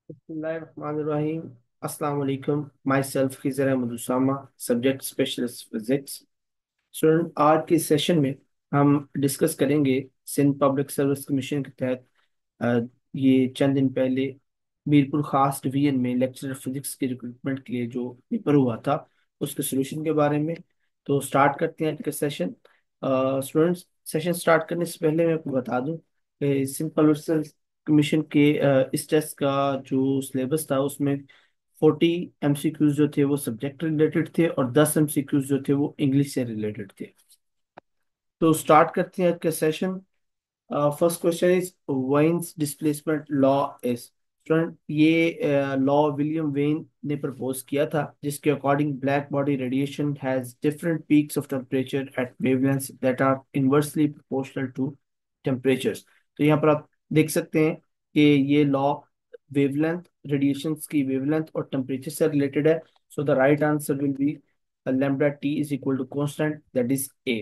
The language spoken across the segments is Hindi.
बिस्मिल्लाहिर्रहमानिर्रहीम। अस्सलाम वालेकुम। My self Khizar Ahmed Usama, subject specialist physics. Student, आज के सेशन में हम डिस्कस करेंगे सिंध पब्लिक सर्विस कमीशन के तहत ये चंद दिन पहले मीरपुर खास डिवीजन में लेक्चरर फिजिक्स के रिक्रूटमेंट के लिए जो पेपर हुआ था उसके सोल्यूशन के बारे में। तो स्टार्ट करते हैं आज का सेशन। स्टूडेंट्स, सेशन स्टार्ट करने से पहले मैं आपको बता दूं कि सिंध पब्लिक सर्विस कमीशन के इस टेस्ट का जो सिलेबस था उसमें 40 MCQs जो थे वो सब्जेक्ट रिलेटेड थे और 10 MCQs जो थे वो इंग्लिश से रिलेटेड थे। तो स्टार्ट करते हैं आज का session. First question is Wien's displacement law is. Student, ये लॉ विलियम वेन ने प्रपोज किया था जिसके according black body radiation has different peaks of temperature at wavelengths that are inversely proportional to temperatures. तो यहाँ पर आप देख सकते हैं कि ये लॉ वेवलेंथ, रेडिएशंस की वेवलेंथ और टेम्परेचर से रिलेटेड है। So the right answer will be lambda t is equal to constant, that is A.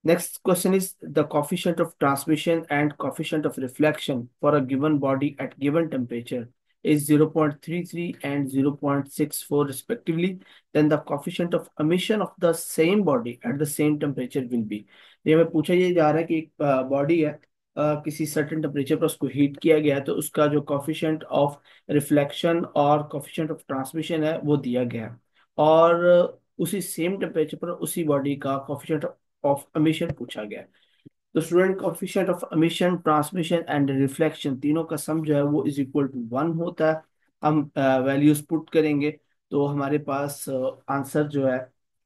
Next question is the coefficient of transmission and coefficient of reflection for a given body at given temperature is 0.33 and 0.64 respectively. Then the coefficient of emission of the same body at the same temperature will be. ये हमें पूछा ये जा रहा है कि एक बॉडी है, किसी सर्टेन टेम्परेचर पर उसको हीट किया गया है तो उसका जो कॉफिशिएंट ऑफ रिफ्लेक्शन और कॉफिशिएंट ऑफ ट्रांसमिशन है वो दिया गया है। और उसी सेम टेम्परेचर पर उसी बॉडी का कॉफिशिएंट ऑफ एमिशन पूछा गया है। तो student, coefficient of emission, transmission and reflection तीनों का सम जो है वो इज इक्वल टू 1 होता है। हम वैल्यूज पुट करेंगे तो हमारे पास आंसर जो है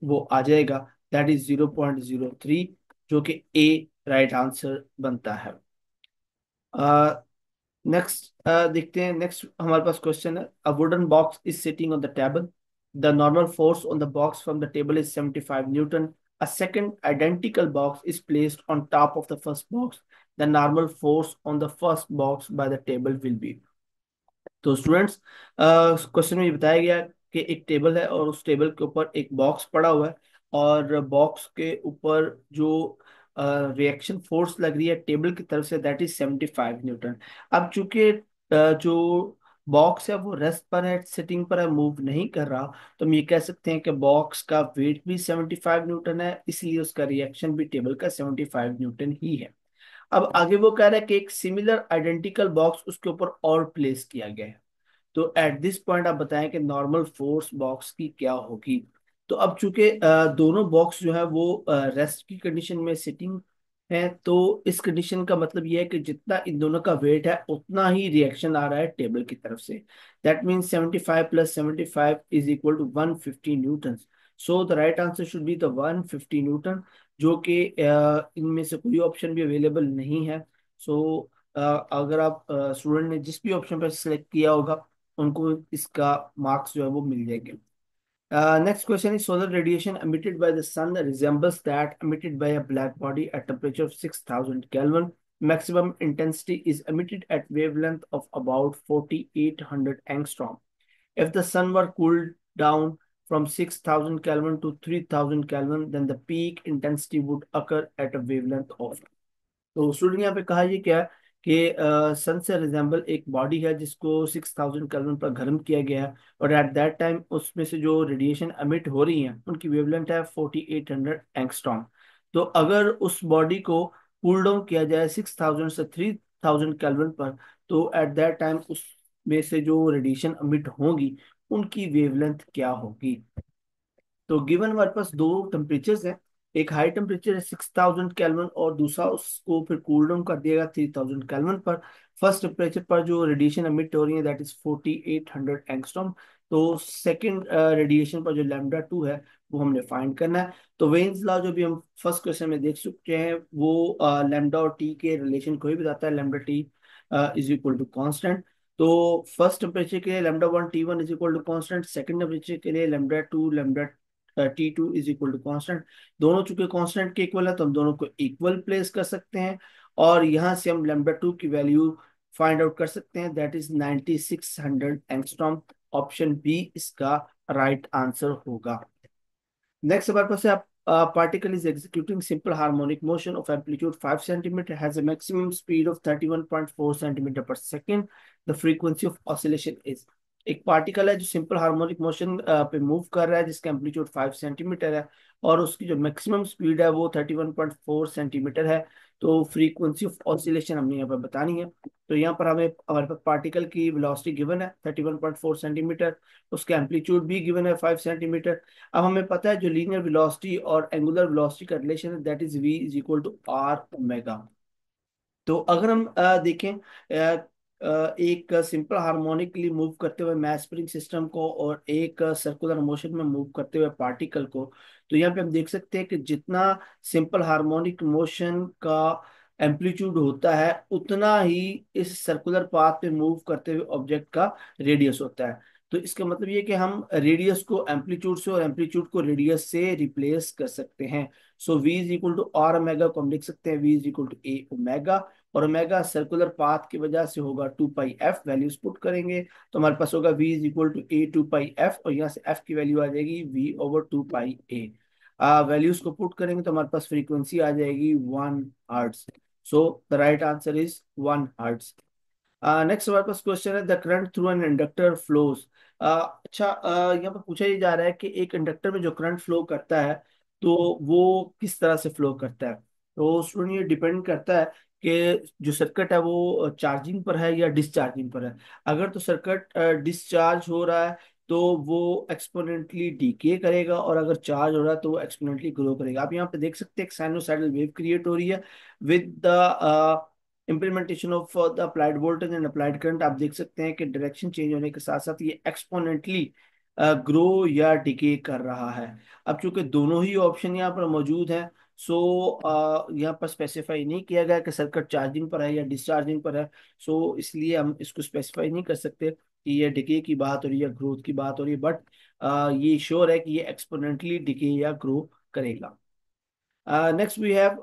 वो आ जाएगा, दैट इज 0.03, जो कि ए राइट आंसर बनता है। नेक्स्ट देखते हैं। नेक्स्ट हमारे पास क्वेश्चन है, a wooden box is sitting on the table, the normal force on the box from the table is 75 Newton, a second identical box is placed on top of the first box, the normal force on the first box by the table will be। तो स्टूडेंट्स, क्वेश्चन में ये बताया गया कि एक टेबल है और उस टेबल के ऊपर एक बॉक्स पड़ा हुआ है और बॉक्स के ऊपर जो रिएक्शन फोर्स लग रही है टेबल की तरफ से दैट इज 75 न्यूटन। अब चूंकि जो बॉक्स है वो रेस्ट पर है, सिटिंग पर है, मूव नहीं कर रहा, तो हम ये कह सकते हैं कि बॉक्स का वेट भी 75 न्यूटन है, इसलिए उसका रिएक्शन भी टेबल का 75 न्यूटन ही है। अब आगे वो कह रहा है कि एक सिमिलर आइडेंटिकल बॉक्स उसके ऊपर और प्लेस किया गया है। तो एट दिस पॉइंट आप बताएं कि नॉर्मल फोर्स बॉक्स की क्या होगी। तो अब चूंकि दोनों बॉक्स जो है वो रेस्ट की कंडीशन में सिटिंग है, तो इस कंडीशन का मतलब ये है कि जितना इन दोनों का वेट है उतना ही रिएक्शन आ रहा है टेबल की तरफ से। That means 75 plus 75 is equal to 150 newton. So the right answer should be the 150 newton, जो कि इनमें से कोई ऑप्शन भी अवेलेबल नहीं है। सो अगर आप स्टूडेंट ने जिस भी ऑप्शन पर सिलेक्ट किया होगा उनको इसका मार्क्स जो है वो मिल जाएंगे। Next question is solar radiation emitted by the sun resembles that emitted by a black body at temperature of 6000 Kelvin. Maximum intensity is emitted at wavelength of about 4800 angstrom. If the sun were cooled down from 6000 Kelvin to 3000 Kelvin, then the peak intensity would occur at a wavelength of। तो स्टूडेंट यहाँ पे कहा ये क्या है कि सन से रिजेंबल एक बॉडी है जिसको 6000 केल्विन पर गर्म किया गया है और एट दैट टाइम उसमें से जो रेडिएशन अमिट हो रही है उनकी वेवलेंथ है 4800 एंगस्ट्रॉम। तो अगर उस बॉडी को कूल डाउन किया जाए 6000 से 3000 केल्विन पर, तो एट दैट टाइम उसमें से जो रेडिएशन अमिट होगी उनकी वेवलेंथ क्या होगी। तो गिवन हमारे पास दो टेम्परेचर्स हैं, एक हाई टेम्परेचर है 6000 केल्विन और दूसरा उसको फिर कूल डाउन कर दिया गया 3000 केल्विन पर। फर्स्ट टेम्परेचर पर जो रेडिएशन एमिट हो रही है दैट इज 4800 एंगस्ट्रॉम। तो सेकंड रेडिएशन पर जो लैम्डा टू है वो हमने फाइंड करना है। तो वेन्स लॉ जो भी हम फर्स्ट क्वेश्चन में देख चुके हैं वो लैम्डा और टी के रिलेशन को ही बताता है, lambda T is equal to constant. तो फर्स्ट टेम्परेचर के लिए lambda one T one is equal to constant, second temperature के लिए lambda two lambda T two is equal to constant. दोनों चूंकि कॉन्स्टेंट के इक्वल है तो हम दोनों को इक्वल प्लेस कर सकते हैं और यहाँ से हम लैम्डा टू की वैल्यू फाइंड आउट कर सकते हैं, that is 9600 angstrom. Option B इसका राइट आंसर होगा। नेक्स्ट हमारे पास है, आप particle is executing simple harmonic motion of amplitude 5 centimeter, has a maximum speed of 31.4 centimeter per second. The frequency of oscillation is, एक पार्टिकल है जो सिंपल हार्मोनिक मोशन पे मूव कर रहा है, जिसका एम्पलीट्यूड 5 सेंटीमीटर है और उसकी जो मैक्सिमम स्पीड है वो 31.4 सेंटीमीटर है। तो फ्रीक्वेंसी ऑफ ऑसिलेशन हमने यहाँ पर बतानी है। तो यहाँ पर हमें हमारे पास पार्टिकल की वेलोसिटी गिवन है 31.4 सेंटीमीटर, उसका एम्पलीट्यूड भी गिवन है 5 सेंटीमीटर। अब हमें पता है जो लीनियर वेलोसिटी और एंगुलर वेलोसिटी का रिलेशन है that is v is equal to R omega. तो अगर हम देखें एक सिंपल हार्मोनिकली मूव करते हुए मैस स्प्रिंग सिस्टम को और एक सर्कुलर मोशन में मूव करते हुए पार्टिकल को, तो यहाँ पे हम देख सकते हैं कि जितना सिंपल हार्मोनिक मोशन का एम्पलीट्यूड होता है उतना ही इस सर्कुलर पाथ पे मूव करते हुए ऑब्जेक्ट का रेडियस होता है। तो इसका मतलब ये कि हम रेडियस को एम्पलीट्यूड से और एम्पलीट्यूड को रेडियस से रिप्लेस कर सकते हैं। So v is equal to R omega को हम लिख सकते हैं v is equal to A omega, और ओमेगा सर्कुलर पाथ की वजह से होगा 2 पाई एफ। वैल्यूज पुट करेंगे तो हमारे पास होगा v is equal to A 2 pi F, और यहाँ से f की वैल्यू आ जाएगी v over 2 pi A. Values को पुट करेंगे तो हमारे पास फ्रीक्वेंसी आ जाएगी 1 hertz. So the right answer is 1 hertz. Next हमारे पास क्वेश्चन है the current through an inductor flows. अच्छा, यहाँ पर पूछा ये जा रहा है कि एक इंडक्टर में जो करंट फ्लो करता है तो वो किस तरह से फ्लो करता है। तो स्टूडेंट ये डिपेंड करता है कि जो सर्किट है वो चार्जिंग पर है या डिस्चार्जिंग पर है। अगर तो सर्किट डिस्चार्ज हो रहा है तो वो एक्सपोनेंटली डीके करेगा, और अगर चार्ज हो रहा है तो वो एक्सपोनेंटली ग्रो करेगा। आप यहाँ पे देख सकते हैं एक साइनोसाइडल वेव क्रिएट हो रही है with the implementation of the applied voltage and applied current. आप देख सकते हैं कि डायरेक्शन चेंज होने के साथ साथ ये एक्सपोनेंटली ग्रो या डिके कर रहा है। अब चूंकि दोनों ही ऑप्शन यहाँ पर मौजूद हैं, सो यहाँ पर स्पेसिफाई नहीं किया गया कि सर्किट चार्जिंग पर है या डिस्चार्जिंग पर है। सो इसलिए हम इसको स्पेसिफाई नहीं कर सकते कि ये डिके की बात हो रही है या ग्रोथ की बात हो रही है, बट ये श्योर है कि ये एक्सपोनेंटली डिके या ग्रो करेगा। Next we have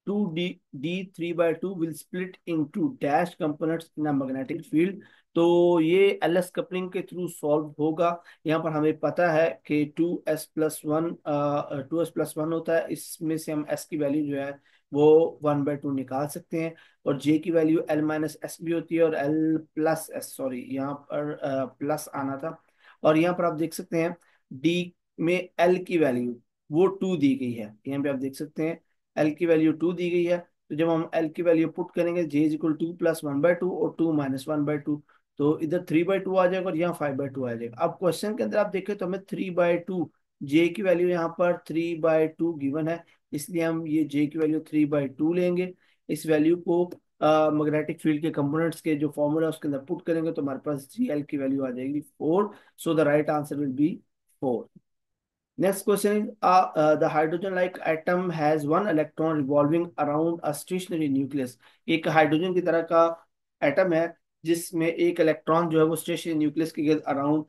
2d d 3/2 will split into dash components in a magnetic field। तो ये एलएस कपलिंग के थ्रू सॉल्व होगा। यहाँ पर हमें पता है कि 2s+1 होता है, इसमें से हम s की वैल्यू जो है वो 1/2 निकाल सकते हैं, और j की वैल्यू l-s भी होती है और l+s, सॉरी यहाँ पर प्लस आना था। और यहाँ पर आप देख सकते हैं d में l की वैल्यू वो 2 दी गई है। यहाँ पे आप देख सकते हैं एल की वैल्यू 2 दी गई है। तो जब हम एल की वैल्यू पुट करेंगे जे इज इक्वल 2+1/2 और 2-1/2, तो इधर 3/2 आ जाएगा और यहाँ 5/2 आ जाएगा। अब क्वेश्चन के अंदर आप देखें तो हमें 3/2, जे की वैल्यू यहाँ पर 3/2 गिवन है, इसलिए हम ये जे की वैल्यू 3/2 लेंगे। इस वैल्यू को मैग्नेटिक फील्ड के कंपोनेंट्स के जो फॉर्मूला है उसके अंदर पुट करेंगे तो हमारे पास जी एल की वैल्यू आ जाएगी 4। सो the right answer will B 4। Next question is the hydrogen-like atom has one electron revolving around a stationary nucleus। एक हाइड्रोजन की तरह का एटम है जिसमें एक इलेक्ट्रॉन जो है वो स्टेशनरी न्यूक्लियस के अराउंड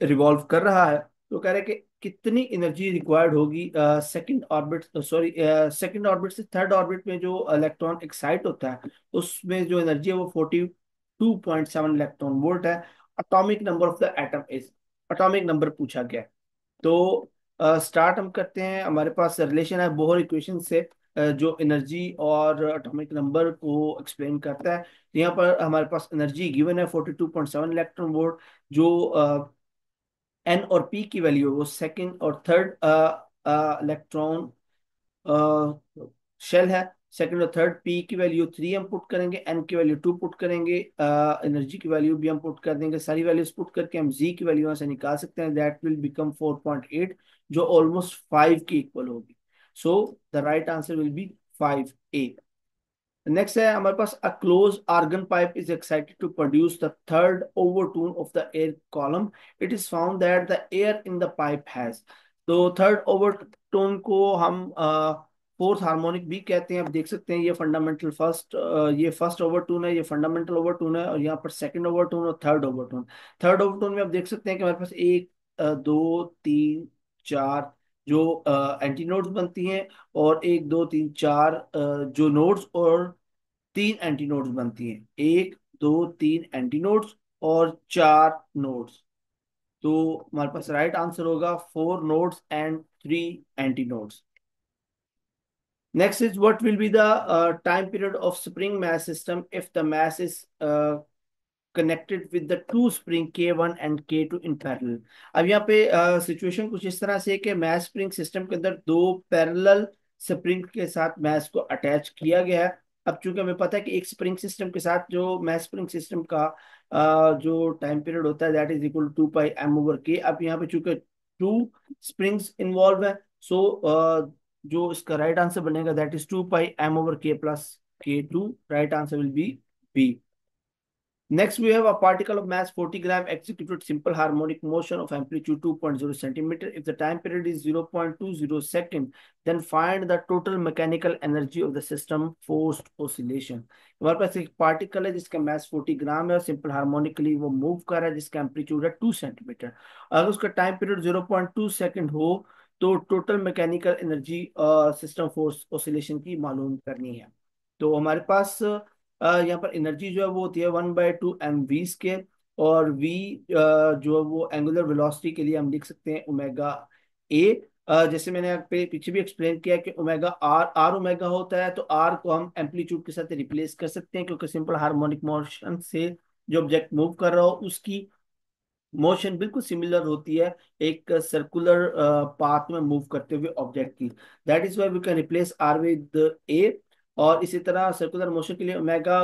रिवॉल्व कर रहा है। तो कह रहे हैं कि कितनी एनर्जी रिक्वायर्ड होगी second orbit, sorry second orbit से थर्ड ऑर्बिट में जो इलेक्ट्रॉन एक्साइट होता है उसमें जो एनर्जी है वो 42.7 इलेक्ट्रॉन वोल्ट है। Atomic number of the atom is, atomic number पूछा गया है। तो स्टार्ट हम करते हैं, हमारे पास रिलेशन है बोहर इक्वेशन से जो एनर्जी और एटॉमिक नंबर को एक्सप्लेन करता है। तो यहाँ पर हमारे पास एनर्जी गिवन है 42.7 इलेक्ट्रॉन वोल्ट। जो एन और पी की वैल्यू है वो सेकंड और थर्ड इलेक्ट्रॉन शेल है। सेकंड और थर्ड, पी की वैल्यू 3 हम पुट करेंगे, एन की वैल्यू 2 पुट करेंगे, एनर्जी की वैल्यू भी हम पुट कर देंगे। सारी वैल्यूज पुट करके हम जी की वैल्यू यहाँ से निकाल सकते हैं, दैट विल बिकम 4.8 जो ऑलमोस्ट 5 की इक्वल होगी। So the right answer will be 5A। Next है हमारे पास a close organ pipe is excited to produce the third overtone of the air column. It is found that the air in the pipe has. तो थर्ड ओवरटोन को हम फोर्थ हार्मोनिक भी कहते हैं। आप देख सकते हैं ये फंडामेंटल फर्स्ट, ये फर्स्ट ओवरटोन है, ये फंडामेंटल ओवरटोन है, और यहाँ पर सेकंड ओवरटोन और थर्ड ओवरटोन। थर्ड ओवरटोन में आप देख सकते हैं कि हमारे पास एक दो तीन चार जो एंटीनोड्स बनती हैं, और एक दो तीन चार जो नोड्स और 3 एंटीनोड्स बनती हैं। एक दो तीन एंटीनोड्स और 4 नोड्स। तो हमारे पास राइट आंसर होगा 4 nodes and 3 anti-nodes. Next is what will be the time period of spring mass system if the mass is connected with the two spring K1 and K2 in parallel. अब यहाँ पे सिचुएशन कुछ इस तरह से है कि मैस स्प्रिंग सिस्टम के अंदर दो पैरेलल स्प्रिंग के साथ मैस को अटैच किया गया है. अब चूंकि हमें पता है कि एक स्प्रिंग सिस्टम के साथ जो मैस स्प्रिंग सिस्टम का जो टाइम पीरियड होता है that is equal to pi M over K. अब यहाँ पे चूंकि टू स्प्रिंग्स इन्वॉल्व है, सो जो इसका राइट आंसर बनेगा that is 2 pi m/k+k2. Right answer will be B. Next, we have a particle of mass 40 gram executed simple harmonic motion of amplitude 2.0 centimeter. If the time period is 0.20 second, then find the total mechanical energy of the system forced oscillation. हमारे पास एक पार्टिकल है जिसका मास 40 ग्राम है और सिंपल हार्मोनिकली वो मूव कर रहा है जिसका एम्पलीट्यूड है 2 सेंटीमीटर. अगर उसका टाइम पीरियड 0.2 सेकंड हो तो total mechanical energy system force oscillation की मालूम करनी है. तो हमारे पास यहाँ पर एनर्जी जो है वो होती है 1/2 mv². और v जो है वो एंगुलर वेलोसिटी के लिए हम लिख सकते हैं ओमेगा ए. जैसे मैंने पीछे भी एक्सप्लेन किया कि ओमेगा आर आर ओमेगा होता है, तो आर को हम एम्पलीट्यूड के साथ रिप्लेस कर सकते हैं क्योंकि सिंपल हार्मोनिक मोशन से जो ऑब्जेक्ट मूव कर रहा हो उसकी मोशन बिल्कुल सिमिलर होती है एक सर्कुलर पाथ में मूव करते हुए ऑब्जेक्ट की. That is why we can replace R with A. और इसी तरह सर्कुलर मोशन के लिए ओमेगा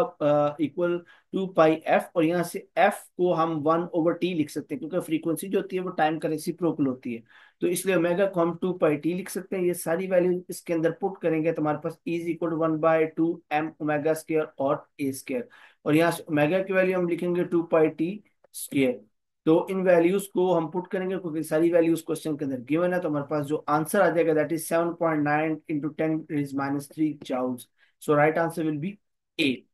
इक्वल 2 पाई एफ, और यहाँ से एफ को हम 1/t लिख सकते हैं क्योंकि फ्रीक्वेंसी जो होती है वो टाइम का रेसिप्रोकल होती है. तो इसलिए ओमेगा को हम 2 पाई टी लिख सकते हैं. ये सारी वैल्यू इसके अंदर पुट करेंगे तो हमारे पास is equal 1/2 m omega square और ए स्क्वायर. और यहाँ से ओमेगा की वैल्यू हम लिखेंगे 2 पाई टी स्क्वायर. तो इन वैल्यूज को हम पुट करेंगे क्योंकि सारी वैल्यूज क्वेश्चन के अंदर गिवन है. तो हमारे पास जो आंसर आ जाएगा that is 7.9 into 10⁻³ joules. So right answer will be A.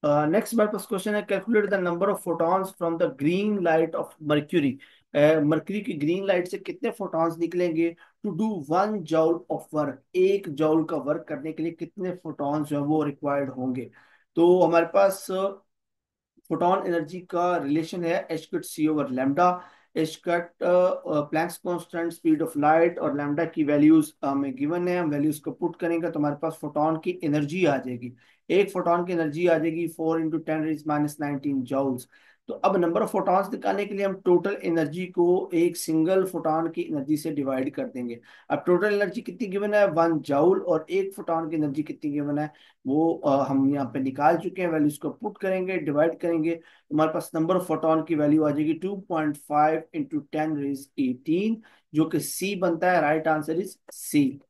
Next हमारे पास क्वेश्चन है calculate the number of photons from the green light of mercury. Mercury की ग्रीन लाइट से कितने फोटॉन्स निकलेंगे to do 1 joule of work. 1 joule का वर्क करने के लिए कितने फोटॉन्स जो है वो रिक्वायर्ड होंगे. तो हमारे पास फोटोन एनर्जी का रिलेशन है H cut C over lambda. H cut Planck's constant, speed of light और लैम्डा की वैल्यूज हमें गिवन है. हम वैल्यूज को पुट करेंगे तो हमारे पास फोटोन की एनर्जी आ जाएगी. एक फोटोन की एनर्जी आ जाएगी 4 × 10⁻19 जूल्स. तो अब नंबर ऑफ फोटॉन्स निकालने के लिए हम टोटल एनर्जी को एक सिंगल फोटॉन की एनर्जी से डिवाइड कर देंगे. अब टोटल एनर्जी कितनी गिवन है 1 जूल, और एक फोटॉन की एनर्जी कितनी गिवन है वो हम यहाँ पे निकाल चुके हैं. वैल्यूज को पुट करेंगे, डिवाइड करेंगे, हमारे पास नंबर ऑफ फोटॉन की वैल्यू आ जाएगी 2.5 × 10⁻18 जो कि सी बनता है. Right answer is C.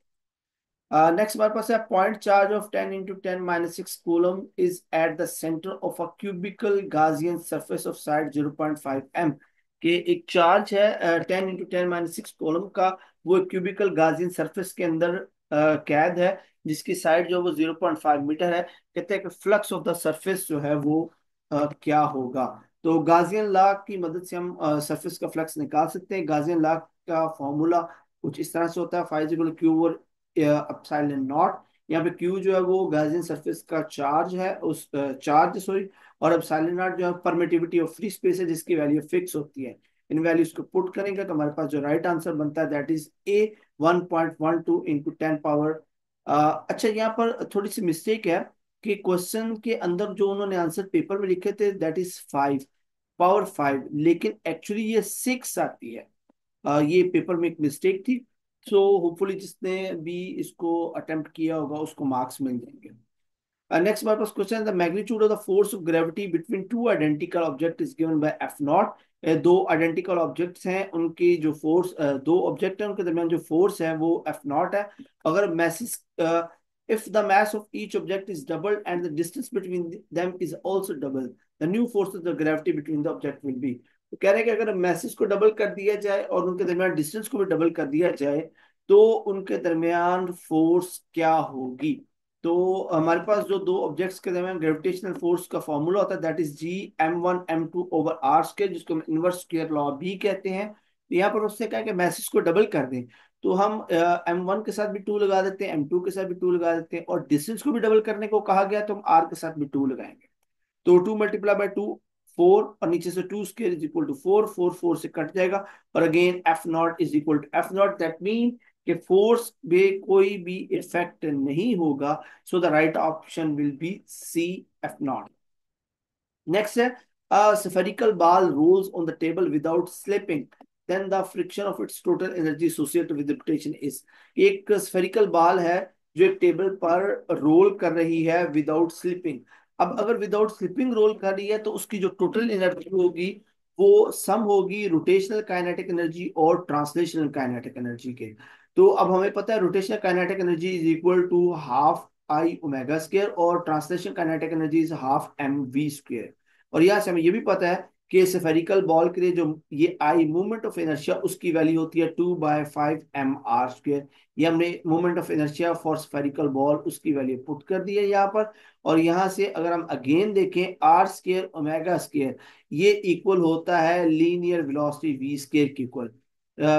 Next हमारे पास है point charge of 10 × 10⁻6 coulomb is at the centre of a cubical Gaussian surface of side 0.5 m. के एक चार्ज है 10 × 10⁻6 कूलम का, वो एक क्यूबिकल गाजियन सरफेस के अंदर कैद है जिसकी साइड जो है वो 0.5 मीटर है. कहते हैं कि फ्लक्स ऑफ द सरफेस जो है वो क्या होगा. तो गाजियन लॉ की मदद से हम सरफेस का फ्लक्स निकाल सकते हैं. गाजियन लॉ का फॉर्मूला कुछ इस तरह से होता है φ एप्सिलॉन नॉट. यहाँ पे Q जो है वो गाजियन सरफेस का चार्ज है, उस चार्ज सॉरी, और एप्सिलॉन नॉट जो है परमिटिविटी ऑफ फ्री स्पेस है जिसकी वैल्यू फिक्स होती है. इन वैल्यूज को पुट करेंगे तो हमारे पास जो राइट आंसर बनता है that is a 1.12 into 10 power. अच्छा, यहाँ पर थोड़ी सी मिस्टेक है कि क्वेश्चन के अंदर जो उन्होंने आंसर पेपर में लिखे थे दैट इज 5 पावर 5, लेकिन एक्चुअली ये 6 आती है. ये पेपर में एक मिस्टेक थी. सो होपफुली जिसने भी इसको अटेम्प्ट किया होगा उसको मार्क्स मिल जाएंगे. नेक्स्ट हमारे पास क्वेश्चन है the magnitude of the force of gravity between two identical object is given by F not. दो आइडेंटिकल ऑब्जेक्ट्स हैं, उनकी जो फोर्स दो ऑब्जेक्ट हैं उनके दरमियान जो फोर्स है वो एफ नॉट है. अगर message if the mass of each object is doubled and the distance between them is also double, the new force of the gravity between the object will be. तो कह रहे हैं कि अगर मैसेज को डबल कर दिया जाए और उनके दरमियान डिस्टेंस को भी डबल कर दिया जाए तो उनके दरमियान फोर्स क्या होगी. तो हमारे पास जो दो ऑब्जेक्ट्स के दरमियान ग्रेविटेशनल फोर्स का फॉर्मूला होता है दैट इज G m1m2/r², जिसको हम इनवर्स स्क्वायर लॉ भी कहते हैं. तो यहाँ पर उससे क्या कि मैसेज को डबल कर दें तो हम m1 के साथ भी 2 लगा देते हैं, m2 के साथ भी 2 लगा देते हैं, और डिस्टेंस को भी डबल करने को कहा गया तो हम r के साथ भी 2 लगाएंगे. तो 2 × 2 4 और नीचे से 2 स्क्वायर इज इक्वल टू 4, 4 4 से कट जाएगा और again F naught is equal to F naught, that mean कि फोर्स में कोई भी इफेक्ट नहीं होगा, so the right option will be C, F naught. Next है a spherical ball rolls on the table without slipping, then the friction of its total energy associated with the rotation is। एक spherical ball है जो एक टेबल पर रोल कर रही है विदाउट स्लिपिंग। अब अगर विदाउट स्लिपिंग रोल कर रही है तो उसकी जो टोटल एनर्जी होगी वो सम होगी रोटेशनल काइनेटिक एनर्जी और ट्रांसलेशनल काइनेटिक एनर्जी के। तो अब हमें पता है rotational kinetic energy is equal to half I omega square और translational kinetic energy is half M V square. और यहाँ से हमें ये भी पता है कि स्फेरिकल बॉल के लिए जो ये आई मूवमेंट ऑफ इनर्शिया उसकी वैल्यू होती है 2/5 mr²। ये हमने movement of inertia for spherical ball उसकी वैल्यू पुट कर दी है यहाँ पर। और यहाँ से अगर हम अगेन देखें आर स्क्वायर ओमेगा स्क्वायर ये इक्वल होता है लीनियर वेलोसिटी वी स्क्वायर के equal.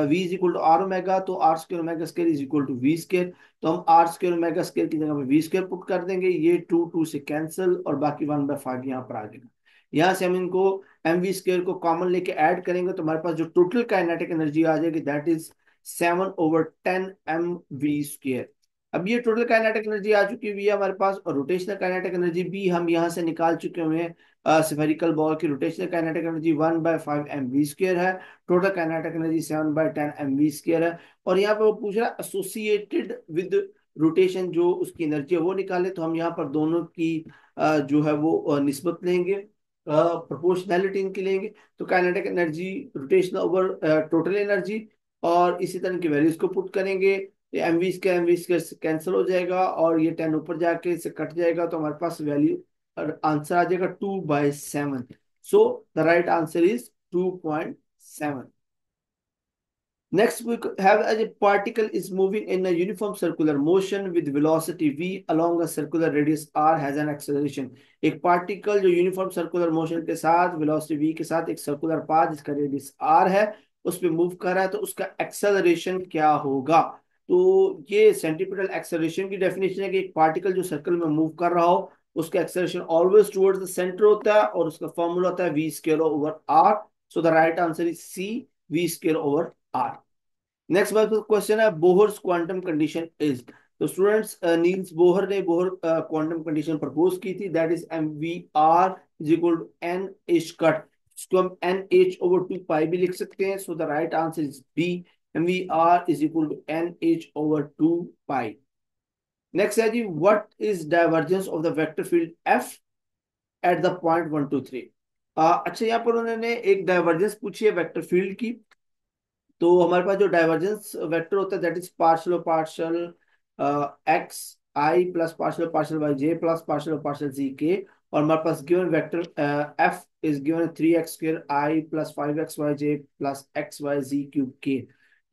V is equal to R omega, तो R square omega square is equal to V square. तो हम आर स्क्वायर ओमेगा स्क्वायर की जगह पे वी स्क्वायर पुट कर देंगे, ये 2 2 से कैंसिल और बाकी 1/5 यहाँ पर आ जाएगा। यहाँ से हम इनको एम वी स्क्वायर को कॉमन लेके ऐड करेंगे तो हमारे पास जो टोटल काइनेटिक एनर्जी आ जाएगी दैट इज 7/10 mv²। अब ये टोटल काइनेटिक एनर्जी आ चुकी हुई है हमारे पास और रोटेशनल काइनेटिक एनर्जी भी हम यहाँ से निकाल चुके हुए हैं। स्फेरिकल बॉल की रोटेशनल काइनेटिक एनर्जी 1/5 mv² है, टोटल काइनेटिक एनर्जी 7/10 mv² है। और यहाँ पे वो पूछ रहा है एसोसिएटेड विद रोटेशन जो उसकी एनर्जी है वो निकाले, तो हम यहाँ पर दोनों की जो है वो निस्बत लेंगे, प्रोपोर्शनैलिटी इनकी लेंगे। तो kinetic energy rotation over total energy और इसी तरह की वैल्यूज को पुट करेंगे, एम वी स्क्वायर कैंसिल हो जाएगा और ये 10 ऊपर जाके इसे कट जाएगा तो हमारे पास वैल्यू आंसर आ जाएगा 2/7। सो the right answer is 2.7। Next, we have as a particle is moving in a uniform circular motion with velocity v along a circular radius r has an acceleration। एक पार्टिकल जो यूनिफॉर्म सर्कुलर मोशन के साथ वेलोसिटी v के साथ एक सर्कुलर पाथ जिसका रेडियस r है उस पे मूव कर रहा है तो उसका एक्सेलरेशन क्या होगा। तो ये सेंटीपिटल एक्सेलरेशन की डेफिनेशन है कि एक पार्टिकल जो सर्कल में मूव कर रहा हो उसका acceleration always towards the center होता है और उसका फॉर्मूला होता है v square over r। So the right answer is C, v square over r। Next बात क्वेश्चन है बोहर्स क्वांटम कंडीशन इज। तो स्टूडेंट्स नील्स बोहर ने बोहर क्वांटम कंडीशन प्रपोज की थी that is M V R is equal to N H cut, इसको हम एन एच ओवर 2 पाई भी लिख सकते हैं। So the right answer is B, M V R is equal to N H over 2 pi. Next है जी what is divergence of the vector field F at the point 1 2 3। अच्छा यहाँ पर उन्होंने एक डाइवर्जेंस पूछी है वेक्टर फील्ड की। तो हमारे पास जो डाइवर्जेंस वेक्टर होता है that is partial partial X I plus partial partial Y J plus partial partial Z K. और हमारे पास given vector F is given 3x² I plus 5xy J plus xy z cube K.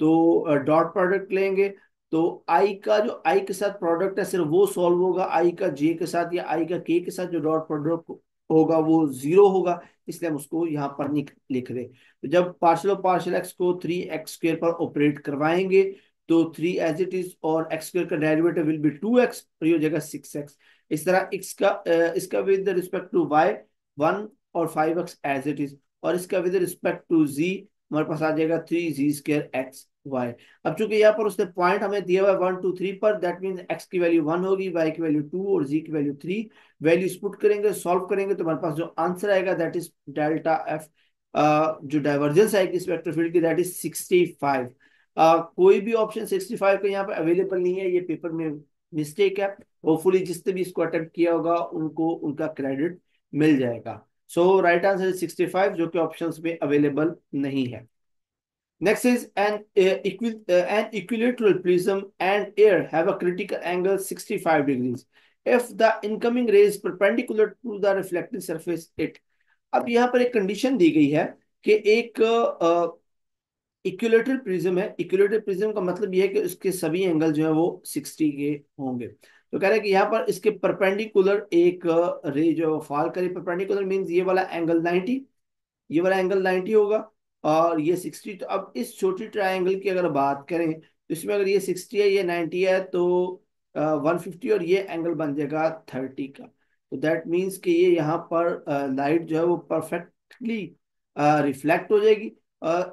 तो डॉट प्रोडक्ट लेंगे तो आई का जो आई के साथ प्रोडक्ट है सिर्फ वो सॉल्व होगा, आई का जे के साथ या आई का के साथ जो डॉट प्रोडक्ट होगा वो 0 होगा, इसलिए हम उसको यहाँ पर लिख रहे। तो जब पार्शियल पार्शियल एक्स को 3x² पर ऑपरेट करवाएंगे तो 3 एज इट इज और x² का डेरिवेटिव विल बी 2x और ये हो जाएगा 6x। इस तरह इसका विद रिस्पेक्ट टू y 1 और 5x एज इट इज और इसका विद रिस्पेक्ट टू z हमारे पास आ जाएगा 3z² x y। अब चूंकि यहाँ पर उसने पॉइंट हमें दिया हुआ है 1 2 3 पर, दैट मीन x की वैल्यू 1 होगी, y की वैल्यू 2 और z की वैल्यू 3। वैल्यूज पुट करेंगे सॉल्व करेंगे तो हमारे पास जो आंसर आएगा दैट इज डेल्टा एफ। जो डाइवर्जेंस आएगी इस वेक्टर फील्ड की दैट इज 65। कोई भी ऑप्शन 65 का यहाँ पे अवेलेबल नहीं है, ये पेपर में मिस्टेक है। होपफुली जिसने भी इसको अटेम्प्ट किया होगा उनको उनका क्रेडिट मिल जाएगा। सो राइट आंसर इज 65 जो कि ऑप्शंस में अवेलेबल नहीं है। Next is an equilateral prism and air have a critical angle 65 degrees if the incoming ray is perpendicular to the reflecting surface it। अब यहाँ पर एक कंडीशन दी गई है कि एक इक्विलेटरल प्रिज्म है। इक्विलेटरल प्रिज्म का मतलब यह है कि उसके सभी एंगल जो है वो 60 के होंगे। तो कह रहे हैं कि यहाँ पर इसके परपेंडिकुलर एक रे जो फॉल करे, परपेंडिकुलर मींस ये वाला एंगल 90, ये वाला एंगल 90 होगा और ये 60। तो अब इस छोटी ट्रायंगल की अगर बात करें तो इसमें अगर ये 60 है ये 90 है तो 150 और ये एंगल बन जाएगा 30 का। तो दैट मीन्स कि ये यहाँ पर लाइट जो है वो परफेक्ट डायरेक्टली रिफ्लेक्ट हो जाएगी,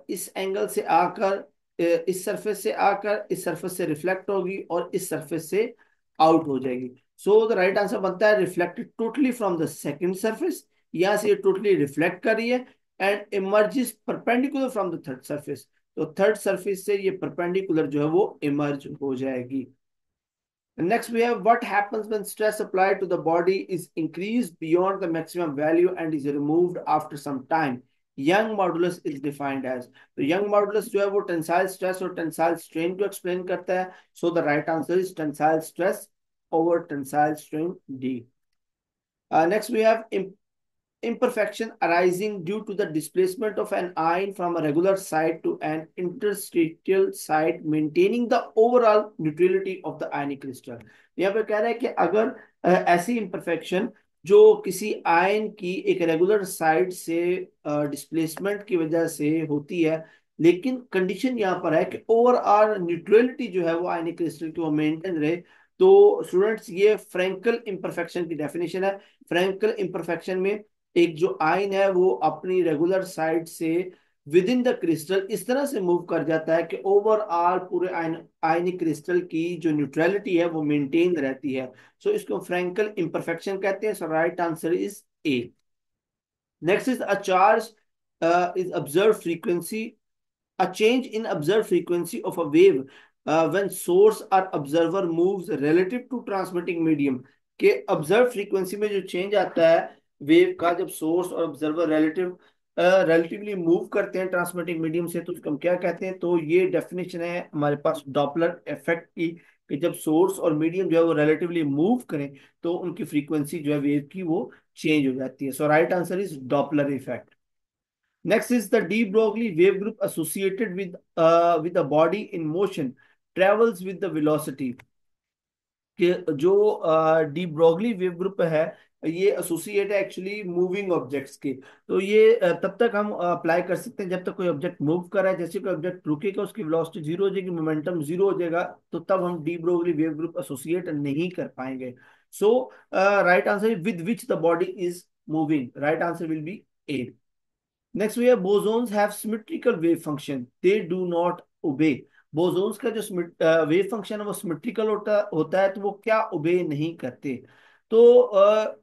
इस एंगल से आकर इस सरफेस से आकर इस सरफेस से रिफ्लेक्ट होगी और इस सरफेस से आउट हो जाएगी। सो द राइट आंसर बनता है reflected totally from the second surface, यहां से ये टोटली रिफ्लेक्ट कर रही है and emerges perpendicular from the third surface, तो थर्ड सरफेस से ये परपेंडिकुलर जो है वो इमर्ज हो जाएगी। Next, we have what happens when stress applied to the body is increased beyond the maximum value and is removed after some time. Young modulus is defined as, तो young modulus जो है वो tensile stress और tensile strain को explain करता है. So the right answer is tensile stress over tensile strain D. Next, we have imperfection arising due to the displacement of an ion from a regular site to an interstitial site maintaining the overall neutrality of the ionic crystal। यहाँ पे कह रहा है कि अगर ऐसी imperfection जो किसी आयन की एक रेगुलर साइड से डिस्प्लेसमेंट की वजह से होती है, लेकिन कंडीशन यहाँ पर है कि ओवरऑल न्यूट्रलिटी जो है वो आयनिक क्रिस्टल की वो मेंटेन रहे, तो स्टूडेंट्स ये फ्रैंकल इम्परफेक्शन की डेफिनेशन है। फ्रैंकल इम्परफेक्शन में एक जो आयन है वो अपनी रेगुलर साइड से विद इन द क्रिस्टल इस तरह से मूव कर जाता है कि ओवरऑल पूरे आयनिक क्रिस्टल की जो न्यूट्रलिटी है वो मेंटेन रहती है। सो इसको फ्रैंकल इम्परफेक्शन कहते हैं। So right answer is A. Next is a charge is observe frequency, a change in observed frequency of a wave when source or observer moves relative to transmitting medium, के observed frequency में जो change आता है वेव का जब सोर्स और ऑब्जर्वर रिलेटिवली मूव करते हैं ट्रांसमिटिंग मीडियम से, तो उसको हम क्या कहते हैं? तो ये डेफिनेशन है हमारे पास डॉपलर इफेक्ट की, कि जब सोर्स और मीडियम जो है वो रिलेटिवली मूव करें तो उनकी फ्रीक्वेंसी जो है वेव की वो चेंज हो जाती है। So right answer is Doppler effect. Next is the de Broglie wave group associated with a body in motion travels with the velocity, कि जो डी ब्रोगली वेव ग्रुप है ये एसोसिएट है एक्चुअली मूविंग ऑब्जेक्ट्स के। तो ये तब तक हम अप्लाई कर सकते हैं जब तक कोई ऑब्जेक्ट मूव कर रहा है, जैसे कोई ऑब्जेक्ट रुकेगा उसकी वेलोसिटी जीरो हो जाएगी, मोमेंटम जीरो हो जाएगा, तो तब हम de Broglie wave group associate नहीं कर पाएंगे। So right answer with which the body is moving, right answer will be A. Next we है bosons have symmetrical wave function, they do not obey। bosons का जो वेव फंक्शन है वो सिमेट्रिकल होता है, तो वो क्या ओबे नहीं करते? तो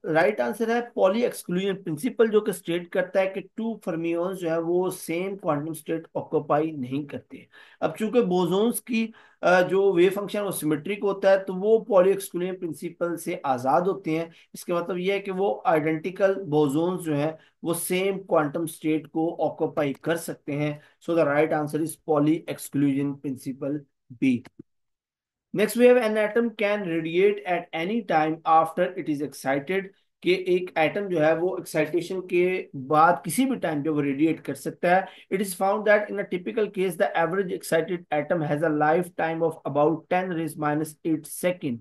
राइट आंसर है पॉली एक्सक्लूजन प्रिंसिपल, जो कि स्टेट करता है कि टू फर्मियंस जो है वो सेम क्वांटम स्टेट ऑक्यूपाई नहीं करते। अब चूंकि बोसोन्स की जो वेव फंक्शन वो सिमेट्रिक होता है, तो वो पॉली एक्सक्लूजन प्रिंसिपल से आजाद होते हैं। इसके मतलब ये है कि वो आइडेंटिकल बोसोन्स जो है वो सेम क्वांटम स्टेट को ऑक्यूपाई कर सकते हैं। So the right answer is Pauli exclusion principle B. Next way an atom can radiate at any time after it is excited, कि एक एटम जो है वो एक्साइटेशन के बाद किसी भी टाइम पे वो रेडिएट कर सकता है। It is found that in a typical case the average excited atom has a life time of about 10⁻⁸ second.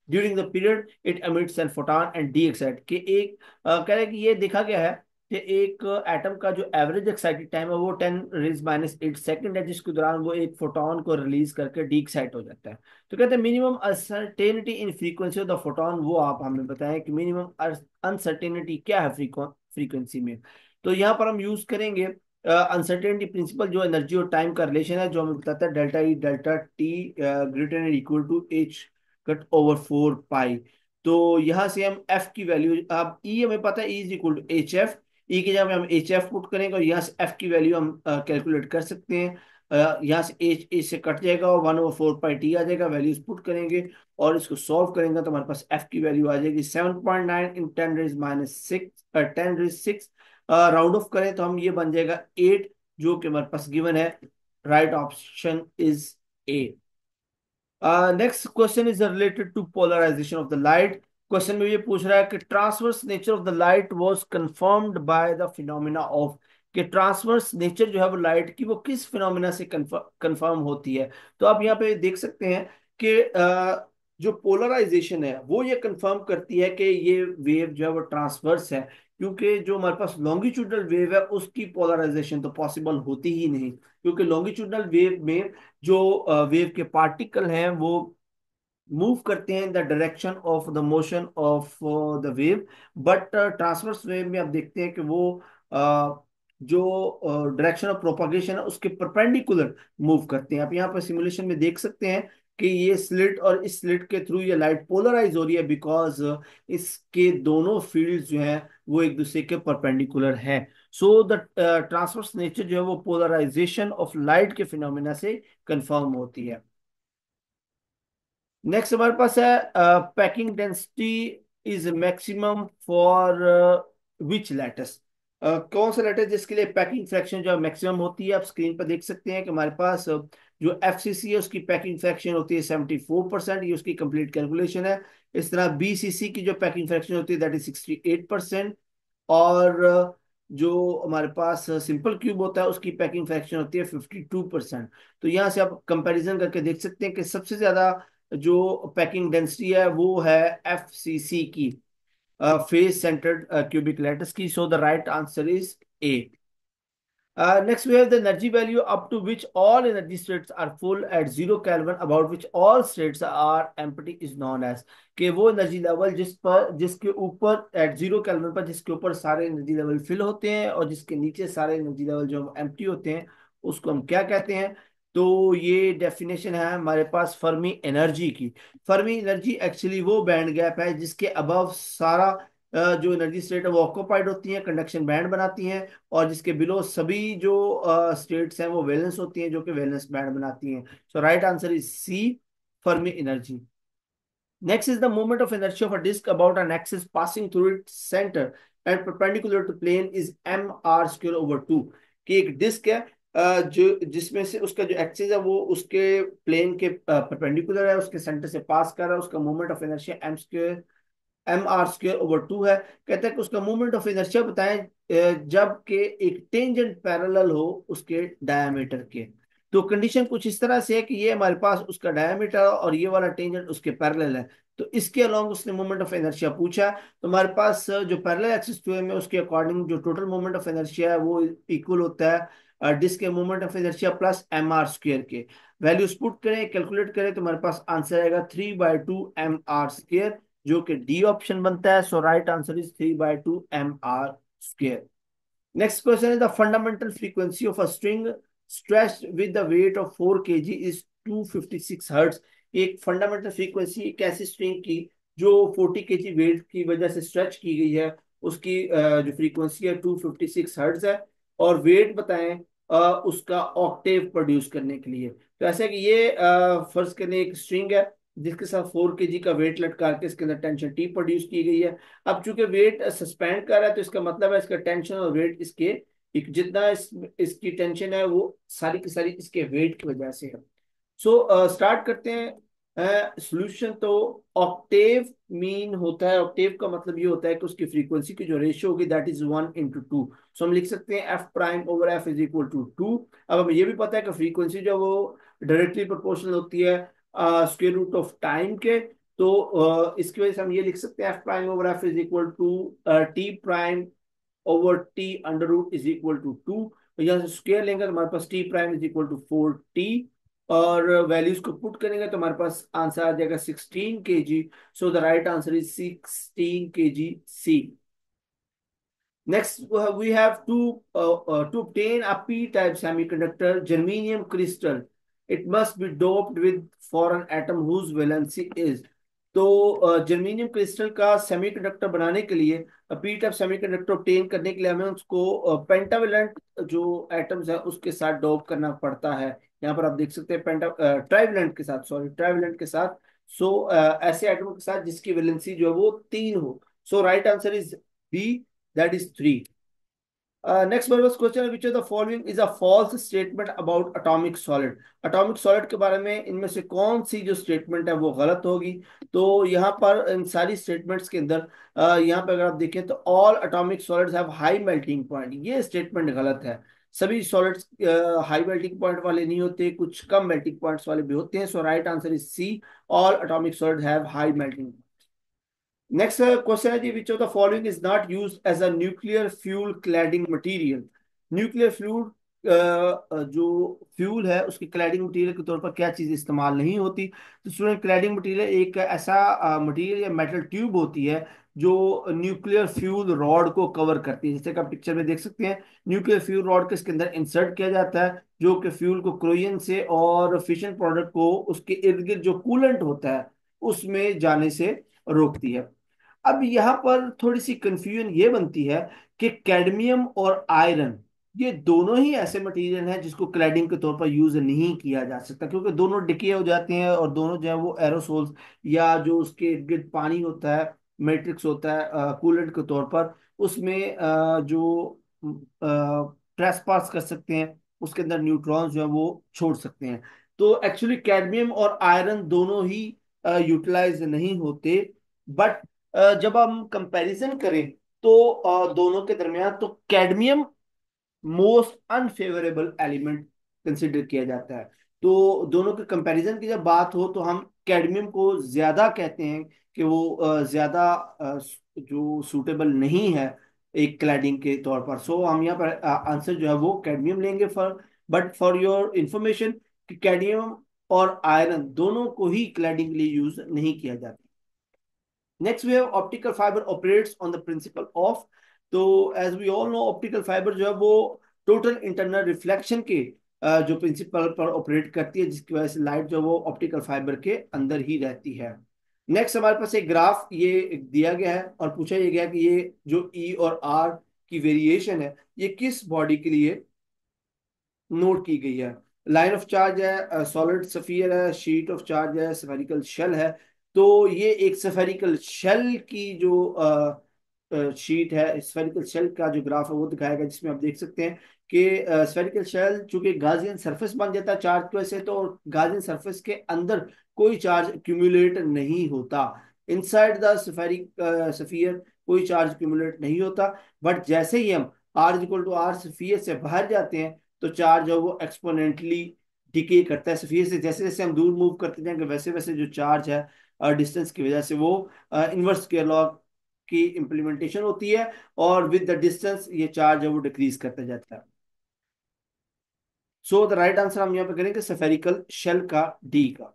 During the period it emits an photon and de excite, कि एक कह रहे हैं कि ये देखा गया है कि एक एटम का जो एवरेज एक्साइटेड टाइम है वो 10⁻⁸ सेकंड है, जिसके दौरान वो एक फोटोन को रिलीज करके डी एक्साइट हो जाता है। तो कहते हैं minimum uncertainty in frequency of the photon, वो आप हमें बताएं कि मिनिमम अनसर्टेनिटी क्या है फ्रीक्वेंसी में। तो यहाँ पर हम यूज करेंगे अनसर्टेनिटी प्रिंसिपल, जो एनर्जी और टाइम का रिलेशन है, जो हमें बताता है delta E delta T greater and equal to H cut over 4 pi. तो यहां से हम एफ की वैल्यू, अब ई हमें पता है, E is equal to H F, E की जगह हम एच एफ पुट करेंगे और यहाँ से एफ की वैल्यू हम कैलकुलेट कर सकते हैं। यहाँ से एच एच से कट जाएगा और 1/4 पाई टी आ जाएगा, वैल्यूज पुट करेंगे और इसको सॉल्व करेंगे तो हमारे पास एफ की वैल्यू आ जाएगी 7.9 इन 10⁻⁶ 10⁻⁶। राउंड ऑफ करें तो हम ये बन जाएगा 8, जो कि हमारे पास गिवन है। Right option is A. Next question is related to polarization of the light. Question में ये पूछ रहा है कि transverse nature of the light was confirmed by the phenomena of, कि ट्रांसवर्स नेचर जो है वो लाइट की वो किस फिनोमेना से कंफर्म होती है। तो आप यहाँ पे देख सकते हैं कि जो पोलराइजेशन है वो ये कंफर्म करती है कि ये वेव जो है वो ट्रांसवर्स है, क्योंकि जो हमारे पास लॉन्गिट्यूडल वेव है उसकी पोलराइजेशन तो पॉसिबल होती ही नहीं, क्योंकि लॉन्गिट्यूडल वेव में जो वेव के पार्टिकल हैं वो मूव करते हैं in the direction of the motion of the wave, but transverse wave में आप देखते हैं कि वो जो डायरेक्शन ऑफ प्रोपागेशन है उसके परपेंडिकुलर मूव करते हैं। आप यहाँ पर सिमुलेशन में देख सकते हैं कि ये स्लिट और इस स्लिट के थ्रू ये लाइट पोलराइज हो रही है, बिकॉज इसके दोनों फील्ड जो हैं वो एक दूसरे के परपेंडिकुलर हैं। सो द ट्रांसवर्स नेचर जो है वो पोलराइजेशन ऑफ लाइट के फिनोमेना से कंफर्म होती है। नेक्स्ट हमारे पास है packing density is maximum for which lattice. कौन सा लैटिस जिसके लिए पैकिंग फ्रैक्शन जो है मैक्सिमम होती है। आप स्क्रीन पर देख सकते हैं कि हमारे पास जो एफसीसी है उसकी पैकिंग फ्रैक्शन होती है 74%, ये उसकी कंप्लीट कैलकुलेशन है। इस तरह बीसीसी की जो पैकिंग फ्रैक्शन होती है दैट इज 68%। और जो हमारे पास सिंपल क्यूब होता है उसकी पैकिंग फ्रैक्शन होती है 52%। तो यहाँ से आप कंपैरिजन करके देख सकते हैं कि सबसे ज्यादा जो पैकिंग डेंसिटी है वो है एफसीसी की, फेस सेंटर्ड क्यूबिक लैटिस की। सो the right answer is A. Next, we have the energy value up to which all energy states are full at 0 Kelvin, about which all states are empty is known as। कि वो एनर्जी लेवल जिसके ऊपर एट 0 Kelvin पर जिसके ऊपर सारे एनर्जी लेवल फिल होते हैं और जिसके नीचे सारे एनर्जी लेवल जो एम्प्टी होते हैं उसको हम क्या कहते हैं। तो ये डेफिनेशन है हमारे पास फर्मी एनर्जी की। फर्मी एनर्जी एक्चुअली वो बैंड गैप है जिसके अबव सारा जो एनर्जी स्टेट है वो ऑक्यूपाइड होती है, कंडक्शन बैंड बनाती हैं, और जिसके बिलो सभी जो स्टेट्स हैं वो वैलेंस होती हैं जो कि वैलेंस बैंड बनाती हैं। So right answer is C, Fermi energy. Next is the moment of inertia of a disc about an axis passing through its centre and perpendicular to plane is M R square over two. कि एक डिस्क है जो जिसमें से उसका जो एक्सिस है वो उसके प्लेन के परपेंडिकुलर है, उसके सेंटर से पास कर रहा है, उसका मोमेंट ऑफ इनर्शिया mr²/2 है। कहते हैं कि उसका मोमेंट ऑफ इनर्शिया बताएं जबकि एक टेंजेंट पैरेलल हो उसके डायमीटर के। तो कंडीशन कुछ इस तरह से है कि ये हमारे पास उसका डायमीटर और ये वाला टेंजेंट उसके पैरेलल है। तो इसके अलोंग उसने मोमेंट ऑफ इनर्शिया पूछा। तो हमारे पास जो पैरेलल एक्सिस टू है उसके अकॉर्डिंग जो टोटल मोमेंट ऑफ इनर्शिया है वो इक्वल होता है डिस्क के moment of inertia plus mr² के। वैल्यूज पुट करें, कैलकुलेट करें, तो हमारे पास आंसर आएगा 3/2 mr², जो कि डी ऑप्शन बनता है। So right answer is 3/2 mr²। Next question is the fundamental frequency of a string stretched with the weight of 4 kg is 256 hertz. एक फंडामेंटल फ्रीक्वेंसी एक ऐसी स्ट्रिंग की जो 40 kg वेट की वजह से स्ट्रेच की गई है, उसकी जो फ्रीक्वेंसी है 256 हर्ट्ज है। और वेट बताएं उसका ऑक्टेव प्रोड्यूस करने के लिए। तो ऐसा कि ये फर्ज करने एक स्ट्रिंग है जिसके साथ 4 kg का वेट लटका के इसके अंदर टेंशन टी प्रोड्यूस की गई है। अब चूंकि वेट सस्पेंड कर रहा है तो इसका मतलब है इसका टेंशन और वेट इसके जितना इसकी टेंशन है वो सारी की सारी इसके वेट की वजह से है। सो स्टार्ट करते हैं सॉल्यूशन। तो ऑक्टेव मीन होता है, ऑक्टेव का मतलब ये होता है कि उसकी फ्रीक्वेंसी की जो रेशियो होगी दैट इज 1/2। सो हम लिख सकते हैं f'/f इज इक्वल टू 2। अब हमें ये भी पता है कि फ्रीक्वेंसी जो वो डायरेक्टली प्रोपोर्शनल होती है स्क्वायर रूट ऑफ टाइम के। तो इसकी वजह से हम ये लिख सकते हैं f'/f is equal to t'/t√2। तो यहाँ से स्क्वायर लेंगे तो हमारे पास t' is equal to 4t, और वैल्यूज को पुट करेंगे तो हमारे पास आंसर आ जाएगा 16 kg। So the right answer is 16 kg C. Next, we have to obtain a p-type semiconductor germanium crystal. It must be doped with for an atom whose valency is। तो जर्मेनियम क्रिस्टल का सेमीकंडक्टर बनाने के लिए पी टाइप सेमीकंडक्टर ऑब्टेन करने के लिए हमें उसको पेंटावेलेंट जो एटम्स है उसके साथ डोप करना पड़ता है। यहाँ पर आप देख सकते हैं पेंटा ट्राइवेलेंट के साथ, सॉरी ट्राइवेलेंट के साथ। सो ऐसे एटम के साथ जिसकी वैलेंसी जो है वो 3 हो। So right answer is B, that is 3। Next one was question, which of the following is a false statement about atomic solid। atomic solid के बारे में इनमें से कौन सी जो स्टेटमेंट है वो गलत होगी। तो यहाँ पर इन सारी स्टेटमेंट्स के अंदर यहाँ पर अगर आप देखें तो all atomic solids have high melting point, ये स्टेटमेंट गलत है। सभी सॉलिड्स हाई मेल्टिंग पॉइंट वाले नहीं होते, कुछ कम मेल्टिंग पॉइंट्स वाले भी होते हैं। So right answer is C, all atomic solid have high melting. Next question is, which of the following is not used as a nuclear fuel cladding material। Nuclear fuel जो फ्यूल है उसकी क्लैडिंग मटेरियल के तौर पर क्या चीज इस्तेमाल नहीं होती। तो स्टूडेंट क्लैडिंग मटेरियल एक ऐसा मटेरियल या मेटल ट्यूब होती है जो न्यूक्लियर फ्यूल रॉड को कवर करती है, जैसे कि आप पिक्चर में देख सकते हैं। न्यूक्लियर फ्यूल रॉड को इसके अंदर इंसर्ट किया जाता है, जो कि फ्यूल को क्रोजन से और फिशन प्रोडक्ट को उसके इर्द गिर्द जो कूलेंट होता है उसमें जाने से रोकती है। अब यहाँ पर थोड़ी सी कंफ्यूजन ये बनती है कि कैडमियम और आयरन ये दोनों ही ऐसे मटेरियल हैं जिसको क्लैडिंग के तौर पर यूज नहीं किया जा सकता, क्योंकि दोनों डिके हो जाते हैं और दोनों जो है वो एरोसोल्स या जो उसके इर्द गिर्द पानी होता है, मैट्रिक्स होता है कूलेंट के तौर पर, उसमें जो ट्रेस पास कर सकते हैं, उसके अंदर न्यूट्रॉन्स जो है वो छोड़ सकते हैं। तो एक्चुअली कैडमियम और आयरन दोनों ही यूटिलाइज नहीं होते। बट जब हम कंपैरिजन करें तो दोनों के दरमियान तो cadmium most unfavourable element consider किया जाता है। तो दोनों के कंपैरिजन की जब बात हो तो हम कैडमियम को ज्यादा कहते हैं कि वो ज्यादा जो सूटेबल नहीं है एक क्लैडिंग के तौर पर। सो हम यहाँ पर आंसर जो है वो कैडमियम लेंगे for, but for your information कि कैडमियम और आयरन दोनों को ही क्लैडिंग के लिए यूज नहीं किया जाता। Next way optical fibre operates on the principle of. तो as we all know optical fibre जो है वो टोटल इंटरनल रिफ्लेक्शन के जो प्रिंसिपल पर ऑपरेट करती है, जिसकी वजह से लाइट जो है वो ऑप्टिकल फाइबर के अंदर ही रहती है। नेक्स्ट हमारे पास एक ग्राफ ये दिया गया है और पूछा ये गया कि ये जो ई और आर की वेरिएशन है ये किस बॉडी के लिए नोट की गई है। लाइन ऑफ चार्ज है, सॉलिड सफियर है, शीट ऑफ चार्ज है, स्फेरिकल शेल है। तो ये एक स्फेरिकल शेल की जो शीट है, स्फेरिकल शेल का जो ग्राफ है वो दिखाया गया, जिसमें आप देख सकते हैं कि स्फेरिकल शेल चूंकि गाजियन सरफेस बन जाता है चार्ज की वजह से, तो गाजियन सरफेस के अंदर कोई चार्ज एक्यूमुलेट नहीं होता। इनसाइड द स्फेरिक सफियर कोई चार्ज एक्यूमुलेट नहीं होता। बट जैसे ही हम r equal to r sphere से बाहर जाते हैं तो चार्ज है वो एक्सपोनेंटली डिके करता है सफियर से। जैसे जैसे हम दूर मूव करते जाएंगे वैसे वैसे जो चार्ज है डिस्टेंस की वजह से वो इनवर्स स्क्वायर लॉ की इम्प्लीमेंटेशन होती है, और विद द डिस्टेंस ये चार्ज है वो डिक्रीज करता जाता है। सो द राइट आंसर हम यहाँ पे करेंगे सफेरिकल शेल का, डी का।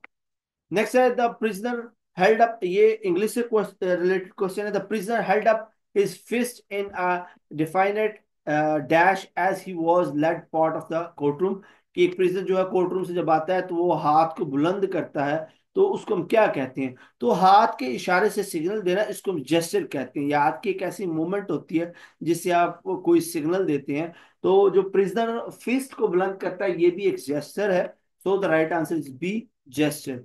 नेक्स्ट है द प्रिजनर हेल्ड अप, ये इंग्लिश से रिलेटेड क्वेश्चन है। The prisoner held up his fist in a definite dash as he was led part of the court room. कि एक प्रिजनर जो है कोर्ट रूम से जब आता है तो वो हाथ को बुलंद करता है, तो उसको हम क्या कहते हैं? तो हाथ के इशारे से सिग्नल देना, इसको हम जेस्चर कहते हैं। या हाथ की एक ऐसी मूवमेंट होती है जिससे आप कोई सिग्नल देते हैं। तो जो प्रिजनर फिस्ट को बुलंद करता है ये भी एक जेस्चर है। So the right answer is B, gesture.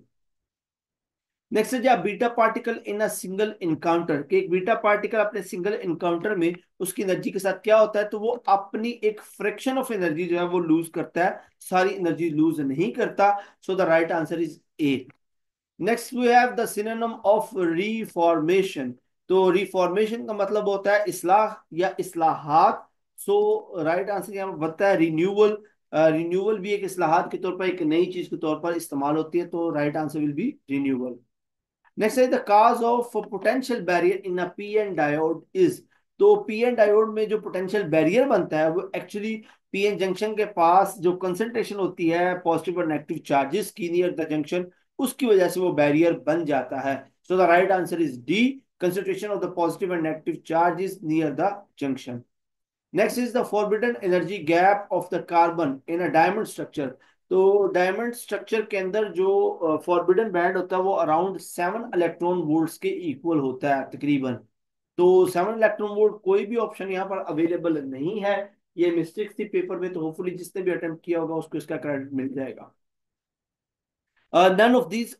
Next है जी, beta particle in a single encounter. कि एक बीटा पार्टिकल अपने सिंगल इनकाउंटर में उसकी एनर्जी के साथ क्या होता है, तो वो अपनी एक फ्रैक्शन ऑफ एनर्जी जो है वो लूज करता है, सारी एनर्जी लूज नहीं करता। So the right answer is A. Next we have the synonym of reformation. तो रिफॉर्मेशन का मतलब होता है इस्लाह या इस्लाहात। सो राइट आंसर यहाँ पर बनता है रिन्यूअल। रिन्यूअल भी एक इस्लाहात के तौर पर, एक नई चीज के तौर पर इस्तेमाल होती है, तो right answer will be renewal. Next है the cause of potential barrier in a PN diode is. तो पीएन डायोड में जो पोटेंशियल बैरियर बनता है वो एक्चुअली पीएन जंक्शन के पास जो कंसंट्रेशन होती है पॉजिटिव और नेगेटिव चार्जेस की नियर द जंक्शन, उसकी वजह से वो बैरियर बन जाता है। So the right answer is D, concentration of the positive and negative charges near the junction. Next is the forbidden energy gap of the carbon in a diamond structure. तो डायमंड स्ट्रक्चर के अंदर जो फॉरबिडन बैंड होता है वो अराउंड 7 इलेक्ट्रॉन वोल्ट्स के इक्वल होता है तकरीबन। तो 7 इलेक्ट्रॉन वोल्ट कोई भी ऑप्शन यहाँ पर अवेलेबल नहीं है। ये मिस्टेक थी पेपर में, तो होपफुली जिसने भी अटेम्प्ट किया होगा उसको इसका क्रेडिट मिल जाएगा। नन ऑफ दीज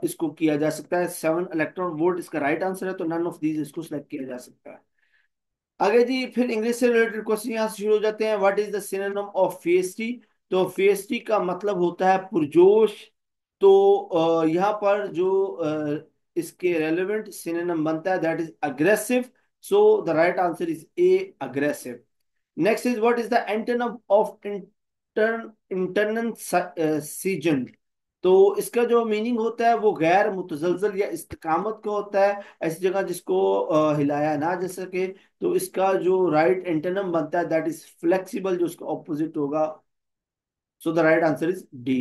इसको किया जा सकता है, 7 इलेक्ट्रॉन वोल्ट इसका राइट आंसर है, तो नन ऑफ दीज इसको सिलेक्ट किया जा सकता है। आगे जी फिर इंग्लिश से रिलेटेड क्वेश्चन यहाँ से शुरू हो जाते हैं। What is the synonym of feisty. तो फेस्टी का मतलब होता है पुरजोश। तो यहाँ पर जो इसके रेलेवेंट सिनोनिम बनता है that is aggressive. So the right answer is A, aggressive. Next is what is the antonym of internal season. तो इसका जो मीनिंग होता है वो गैर मुतजलजल या इस्तिकामत का होता है, ऐसी जगह जिसको हिलाया ना जा सके। तो इसका जो राइट एंटोनिम बनता है दैट इज फ्लेक्सिबल, जो उसका ऑपोजिट होगा। So the right answer is D.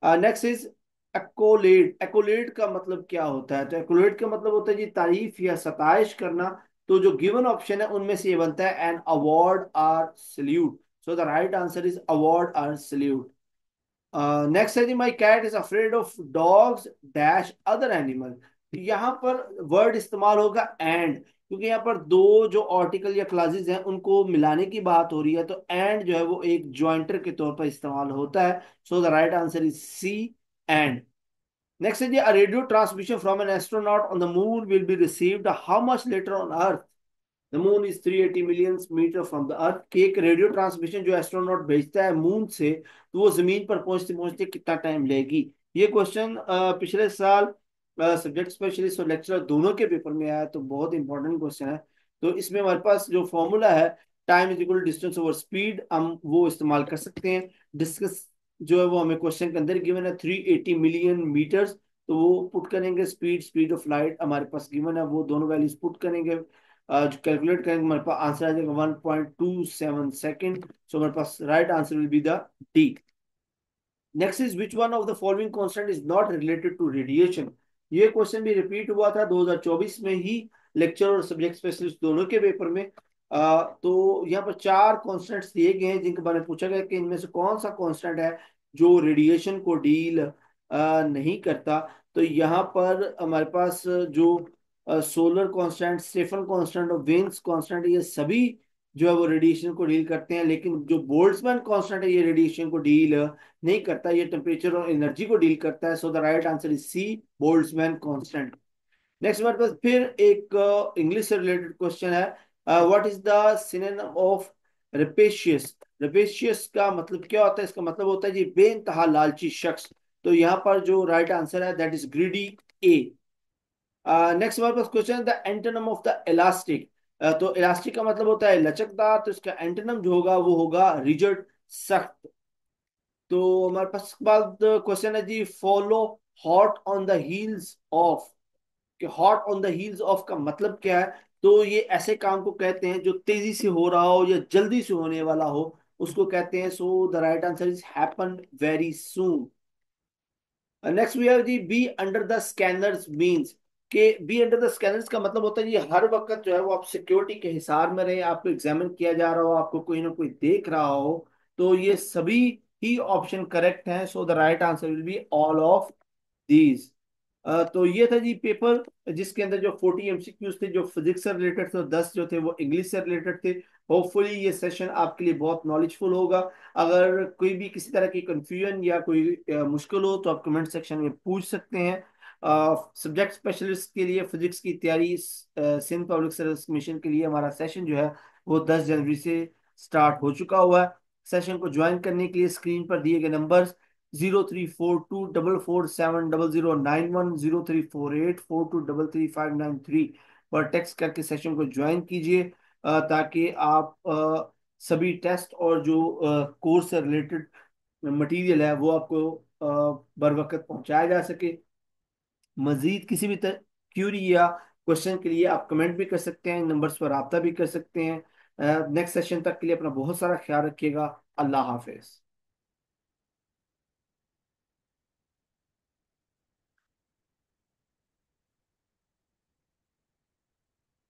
Next is accolade, accolade का मतलब क्या होता है? तो एक्कोलेड का मतलब होता है जी तारीफ या सताइश करना। तो जो गिवन ऑप्शन है उनमें से ये बनता है an award or salute. So the right answer is award or salute. Next है जी, my cat is afraid of dogs dash other animal. यहाँ पर वर्ड इस्तेमाल होगा एंड, क्योंकि यहाँ पर दो जो आर्टिकल या क्लासेस हैं उनको मिलाने की बात हो रही है, तो एंड जो है वो एक ज्वाइंटर के तौर पर इस्तेमाल होता है। So the right answer is C, and. Next is a radio transmission from an astronaut on the moon will be received how much later on Earth? The moon is 380 million metre from the earth. कि एक रेडियो ट्रांसमिशन जो एस्ट्रोनॉट भेजता है मून से, तो वो जमीन पर पहुंचते पहुंचते कितना टाइम लेगी? ये क्वेश्चन पिछले साल सब्जेक्ट स्पेशलिस्ट और लेक्चरर दोनों के पेपर में आया, तो बहुत इंपॉर्टेंट क्वेश्चन है। तो इसमें हमारे पास जो फॉर्मूला है, time is equal distance over speed, हम वो इस्तेमाल कर सकते हैं। डिस्कस जो है वो हमें क्वेश्चन के अंदर गिवन है 380 मिलियन मीटर्स। तो वो पुट करेंगे, स्पीड स्पीड ऑफ लाइट हमारे पास गिवन है, वो दोनों वैल्यूज पुट करेंगे, जो कैलकुलेट करेंगे, हमारे पास आंसर आ जाएगा 1.27 सेकेंड। सो हमारे पास right answer will be the D. Next is which one of the following constant is not related to radiation. ये क्वेश्चन भी रिपीट हुआ था 2024 में ही, लेक्चर और सब्जेक्ट स्पेशलिस्ट दोनों के पेपर में। तो यहाँ पर चार कॉन्स्टेंट्स दिए गए हैं जिनके बारे में पूछा गया कि इनमें से कौन सा कॉन्स्टेंट है जो रेडिएशन को डील नहीं करता। तो यहाँ पर हमारे पास जो सोलर कांस्टेंट, स्टेफन कांस्टेंट और वेन्स कांस्टेंट, ये सभी जो है वो रेडिएशन को डील करते हैं, लेकिन जो बोल्ट्जमैन कांस्टेंट है ये रेडिएशन को डील नहीं करता, ये टेम्परेचर और एनर्जी को डील करता है। So the right answer is C, Boltzmann constant. Next हमारे पास फिर एक इंग्लिश से रिलेटेड क्वेश्चन है। What is the synonym of rapacious? Rapacious का मतलब क्या होता है? इसका मतलब होता है जी बेइंतहा लालची शख्स। तो यहाँ पर जो राइट आंसर है that is greedy, A. Next हमारे पास क्वेश्चन है the antonym of the elastic. तो इलास्टिक का मतलब होता है लचकदार, तो इसका एंटोनिम जो होगा वो होगा रिजिड, सख्त। तो हमारे पास बाद क्वेश्चन है जी follow hot on the heels of. कि hot on the heels of का मतलब क्या है? तो ये ऐसे काम को कहते हैं जो तेजी से हो रहा हो या जल्दी से होने वाला हो, उसको कहते हैं। So the right answer is happen very soon. Next we have G be under the scanners means. के बी अंडर द स्कैनर्स का मतलब होता है ये हर वक्त जो है वो आप सिक्योरिटी के हिसाब में रहे, आपको एग्जामिन किया जा रहा हो, आपको कोई ना कोई देख रहा हो। तो ये सभी ही ऑप्शन करेक्ट हैं। So the right answer will be all of these. तो ये था जी पेपर, जिसके अंदर जो 40 एमसीक्यूज थे जो फिजिक्स से रिलेटेड थे, और 10 जो थे वो इंग्लिश से रिलेटेड थे। होपफुली ये सेशन आपके लिए बहुत नॉलेजफुल होगा। अगर कोई भी किसी तरह की कंफ्यूजन या कोई मुश्किल हो तो आप कमेंट सेक्शन में पूछ सकते हैं। सब्जेक्ट स्पेशलिस्ट के लिए फिजिक्स की तैयारी, सिंध पब्लिक सर्विस कमीशन के लिए हमारा सेशन जो है वो 10 जनवरी से स्टार्ट हो चुका हुआ है। सेशन को ज्वाइन करने के लिए स्क्रीन पर दिए गए नंबर 0342447091, 034842335593 पर टेक्स्ट करके सेशन को ज्वाइन कीजिए, ताकि आप सभी टेस्ट और जो कोर्स से रिलेटेड मटेरियल है वो आपको बर वक्त पहुंचाया जा सके। मजीद किसी भी क्यूरी या क्वेश्चन के लिए आप कमेंट भी कर सकते हैं, इन नंबर्स पर रब्ता भी कर सकते हैं। नेक्स्ट सेशन तक के लिए अपना बहुत सारा ख्याल रखिएगा। अल्लाह हाफिज।